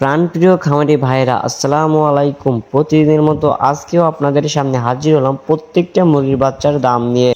প্রাণপ্রিয় খামারি ভাইরা আসসালামু আলাইকুম। প্রতিদিনের মতো আজকেও আপনাদের সামনে হাজির হলাম প্রত্যেকটা মুরগির বাচ্চার দাম নিয়ে।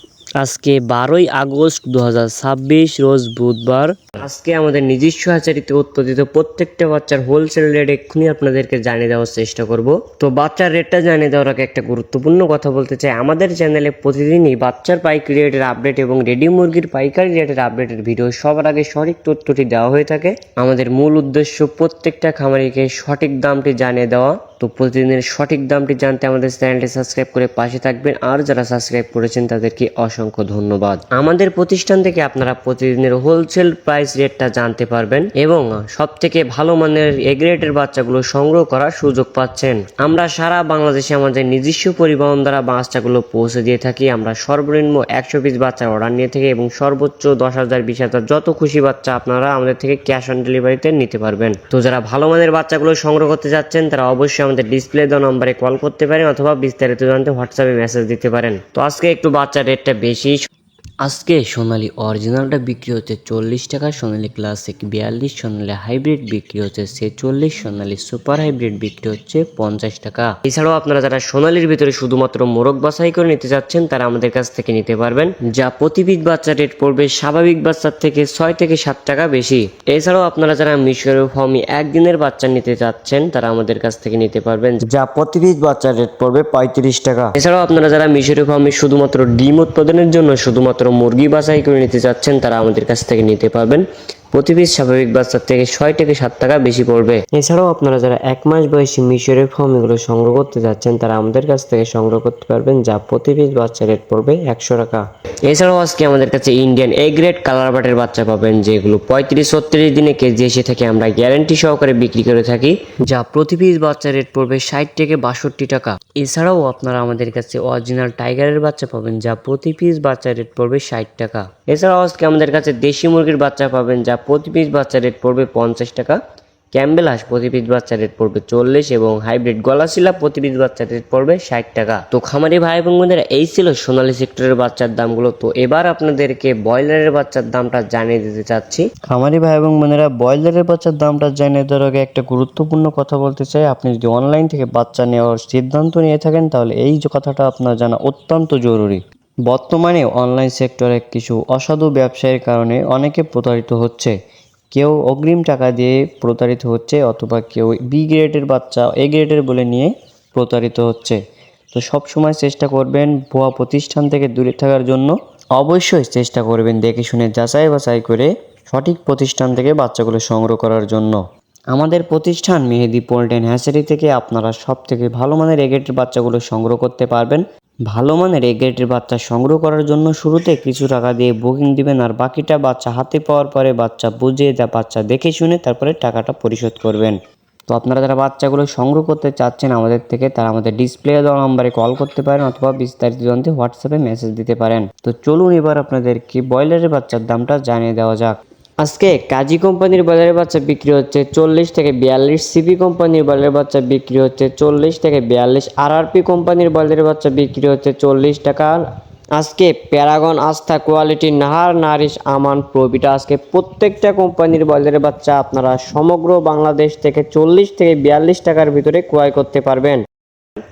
আজকে 12ই আগস্ট 2026 রোজ বুধবার। আজকে আমাদের নিজস্ব হ্যাচারিতে উৎপাদিত প্রত্যেকটা বাচ্চার হোলসেল রেট এক্ষুনি আপনাদেরকে জানিয়ে দেওয়ার চেষ্টা করব। তো বাচ্চার রেটটা জানিয়ে দেওয়ার আগে একটা গুরুত্বপূর্ণ কথা বলতে চাই, আমাদের চ্যানেলে প্রতিদিনই বাচ্চার পাইকারি রেটের আপডেট এবং রেডি মুরগির পাইকারি রেটের আপডেটের ভিডিও সবার আগে সঠিক তথ্যটি দেওয়া হয়ে থাকে। আমাদের মূল উদ্দেশ্য প্রত্যেকটা খামারিকে সঠিক দামটি জানিয়ে দেওয়া। তো প্রতিদিনের সঠিক দামটি জানতে আমাদের চ্যানেলটি সাবস্ক্রাইব করে পাশে থাকবেন, আর যারা সাবস্ক্রাইব করেছেন তাদেরকে অসংখ্য ধন্যবাদ। আমাদের প্রতিষ্ঠান থেকে আপনারা প্রতিদিনের হোলসেল প্রাইস রেটটা জানতে পারবেন এবং সব থেকে ভালো মানের এ গ্রেডের বাচ্চাগুলো সংগ্রহ করার সুযোগ পাচ্ছেন। আমরা সারা বাংলাদেশে আমাদের নিজস্ব পরিবহন দ্বারা বাচ্চাগুলো পৌঁছে দিয়ে থাকি। আমরা সর্বনিম্ন 100 পিস বাচ্চার অর্ডার নিয়ে থাকি এবং সর্বোচ্চ 10,000 20,000 যত খুশি বাচ্চা আপনারা আমাদের থেকে ক্যাশ অন ডেলিভারিতে নিতে পারবেন। তো যারা ভালো মানের বাচ্চাগুলো সংগ্রহ করতে যাচ্ছেন তারা অবশ্যই আমাদের ডিসপ্লে দেওয়া নম্বরে কল করতে পারেন অথবা বিস্তারিত জানতে হোয়াটসঅ্যাপে মেসেজ দিতে পারেন। তো আজকে একটু বাচ্চার রেটটা বেশি। আজকে সোনালী অরিজিনালটা বিক্রি হচ্ছে 40 টাকা, সোনালী ক্লাসিক 42, সোনালী হাইব্রিড বিক্রি হচ্ছে 46, সোনালী সুপার হাইব্রিড বিক্রি হচ্ছে 50 টাকা। এছাড়াও আপনারা যারা সোনালীর ভিতরে শুধুমাত্র মোরগ বাছাই করে নিতে যাচ্ছেন তারা আমাদের কাছ থেকে নিতে পারবেন, যা প্রতি পিস বাচ্চা রেট পড়বে স্বাভাবিক বাচ্চার থেকে 6 থেকে 7 টাকা বেশি। এছাড়াও আপনারা যারা মিশরের ফর্মি একদিনের বাচ্চা নিতে যাচ্ছেন তারা আমাদের কাছ থেকে নিতে পারবেন, যা প্রতি পিস বাচ্চা রেট পড়বে 35 টাকা। এছাড়াও আপনারা যারা মিশরের ফর্মি শুধুমাত্র ডিম উৎপাদনের জন্য শুধুমাত্র মুরগি বাছাই করে নিতে যাচ্ছেন তারা আমাদের কাছ থেকে নিতে পারবেন, প্রতি পিস স্বাভাবিক বাচ্চার থেকে 6 থেকে 7 টাকা বেশি পড়বে। এছাড়াও আপনারা যারা 1 মাস বয়সী মিশরের ফর্ম এগুলো সংগ্রহ করতে যাচ্ছেন তারা আমাদের কাছ থেকে সংগ্রহ করতে পারবেন, যা প্রতি পিস বাচ্চা রেট পড়বে 100 টাকা। এছাড়াও আজকে আমাদের কাছে ইন্ডিয়ান এ গ্রেড কালার বাটের বাচ্চা পাবেন, যেগুলো 35-36 দিনে কেজি এসে থেকে আমরা গ্যারান্টি সহকারে বিক্রি করে থাকি, যা প্রতি পিস বাচ্চা রেট পড়বে 60 থেকে 62 টাকা। এছাড়াও আপনারা আমাদের কাছে অরিজিনাল টাইগারের বাচ্চা পাবেন, যা প্রতি পিস বাচ্চা রেট পড়বে 60 টাকা। এছাড়াও আজকে আমাদের কাছে দেশি মুরগির বাচ্চা পাবেন, যা প্রতি পিস বাচ্চা রেট পড়বে 50 টাকা। ক্যাম্বেল হাঁস প্রতি পিস বাচ্চা রেট পড়বে 40 এবং হাইব্রিড গলাশিলা প্রতি পিস বাচ্চা রেট পড়বে 60 টাকা। তো খামারি ভাই এবং বোনেরা, এই ছিল সোনালী সেক্টরের বাচ্চার দামগুলো। তো এবার আপনাদেরকে ব্রয়লারের বাচ্চার দামটা জানিয়ে দিতে চাচ্ছি। খামারি ভাই এবং বোনেরা, ব্রয়লারের বাচ্চার দামটা জানিয়ে দেওয়ার আগে একটা গুরুত্বপূর্ণ কথা বলতে চাই। আপনি যদি অনলাইন থেকে বাচ্চা নেওয়ার সিদ্ধান্ত নিয়ে থাকেন তাহলে এই যে কথাটা আপনার জানা অত্যন্ত জরুরি। বর্তমানে অনলাইন সেক্টরে কিছু অসাধু ব্যবসায়ীর কারণে অনেকে প্রতারিত হচ্ছে। কেউ অগ্রিম টাকা দিয়ে প্রতারিত হচ্ছে অথবা কেউ বি গ্রেডের বাচ্চা এ গ্রেডের বলে নিয়ে প্রতারিত হচ্ছে। তো সব সময় চেষ্টা করবেন ভুয়া প্রতিষ্ঠান থেকে দূরে থাকার জন্য। অবশ্যই চেষ্টা করবেন দেখে শুনে যাচাই বাছাই করে সঠিক প্রতিষ্ঠান থেকে বাচ্চাগুলো সংগ্রহ করার জন্য। আমাদের প্রতিষ্ঠান মেহেদি পোল্ট্রি হ্যাচারি থেকে আপনারা সব থেকে ভালো মানের এ গ্রেডের বাচ্চাগুলো সংগ্রহ করতে পারবেন। ভালো মানের এ গ্রেডের বাচ্চা সংগ্রহ করার জন্য শুরুতে কিছু টাকা দিয়ে বুকিং দিবেন, আর বাকিটা বাচ্চা হাতে পাওয়ার পরে বাচ্চা বুঝে বাচ্চা দেখে শুনে তারপরে টাকাটা পরিশোধ করবেন। তো আপনারা যারা বাচ্চাগুলো সংগ্রহ করতে চাচ্ছেন আমাদের থেকে তারা আমাদের ডিসপ্লে দেওয়া নম্বরে কল করতে পারেন অথবা বিস্তারিত জানতে হোয়াটসঅ্যাপে মেসেজ দিতে পারেন। তো চলুন এবার আপনাদেরকে ব্রয়লারের বাচ্চার দামটা জানিয়ে দেওয়া যাক। আজকে কাজী কোম্পানির ব্রয়লারের বাচ্চা বিক্রি হচ্ছে 40 থেকে 42, সিপি কোম্পানির ব্রয়লারের বাচ্চা বিক্রি হচ্ছে 40 থেকে 42, আরআরপি কোম্পানির ব্রয়লারের বাচ্চা বিক্রি হচ্ছে 40 টাকা। আজকে প্যারাগন, আস্থা, কোয়ালিটি, নাহার, নারিশ, আমান, প্রবিটা আজকে প্রত্যেকটা কোম্পানির ব্রয়লারের বাচ্চা আপনারা সমগ্র বাংলাদেশ থেকে 40 থেকে 42 টাকার ভিতরে ক্রয় করতে পারবেন।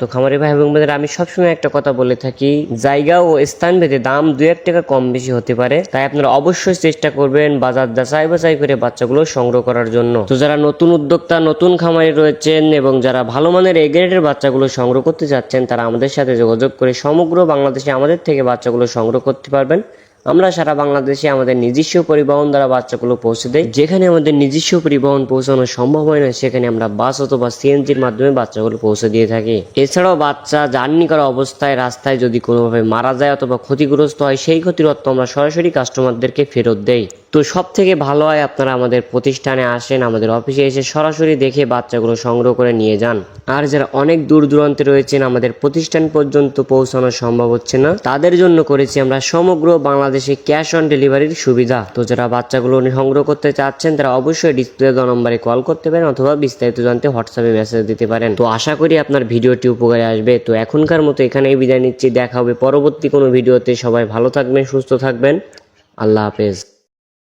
তো খামারি ভাই এবং বোনেরা, আমি সবসময় একটা কথা বলে থাকি, জায়গা ও স্থান ভেদে দাম 2-1 টাকা কম বেশি হতে পারে, তাই আপনারা অবশ্যই চেষ্টা করবেন বাজার যাচাই বাছাই করে বাচ্চাগুলো সংগ্রহ করার জন্য। তো যারা নতুন উদ্যোক্তা, নতুন খামারি রয়েছেন এবং যারা ভালো মানের এ গ্রেডের বাচ্চাগুলো সংগ্রহ করতে যাচ্ছেন তারা আমাদের সাথে যোগাযোগ করে সমগ্র বাংলাদেশে আমাদের থেকে বাচ্চাগুলো সংগ্রহ করতে পারবেন। আমরা সারা বাংলাদেশে আমাদের নিজস্ব পরিবহন দ্বারা বাচ্চাগুলো পৌঁছে দেই। যেখানে আমাদের নিজস্ব পরিবহন পৌঁছানো সম্ভব হয় না সেখানে আমরা বাস অথবা সিএনজির মাধ্যমে বাচ্চাগুলো পৌঁছে দিয়ে থাকি। এছাড়াও বাচ্চা জার্নি করা অবস্থায় রাস্তায় যদি কোনোভাবে মারা যায় অথবা ক্ষতিগ্রস্ত হয় সেই ক্ষতির অর্থ আমরা সরাসরি কাস্টমারদেরকে ফেরত দেই। তো সব থেকে ভালো হয় আপনারা আমাদের প্রতিষ্ঠানে আসেন, আমাদের অফিসে এসে সরাসরি দেখে বাচ্চাগুলো সংগ্রহ করে নিয়ে যান। আর যারা অনেক দূর দূরান্তে রয়েছেন আমাদের প্রতিষ্ঠান পর্যন্ত পৌঁছানো সম্ভব হচ্ছে না তাদের জন্য করেছি আমরা সমগ্র বাংলাদেশে ক্যাশ অন ডেলিভারির সুবিধা। তো যারা বাচ্চাগুলো সংগ্রহ করতে চাচ্ছেন তারা অবশ্যই ডিসপ্লে দেওয়া নম্বরে কল করতে পারেন অথবা বিস্তারিত জানতে হোয়াটসঅ্যাপে মেসেজ দিতে পারেন। তো আশা করি আপনার ভিডিওটি উপকারে আসবে। তো এখনকার মতো এখানেই বিদায় নিচ্ছি, দেখা হবে পরবর্তী কোনো ভিডিওতে। সবাই ভালো থাকবেন, সুস্থ থাকবেন, আল্লাহ হাফেজ।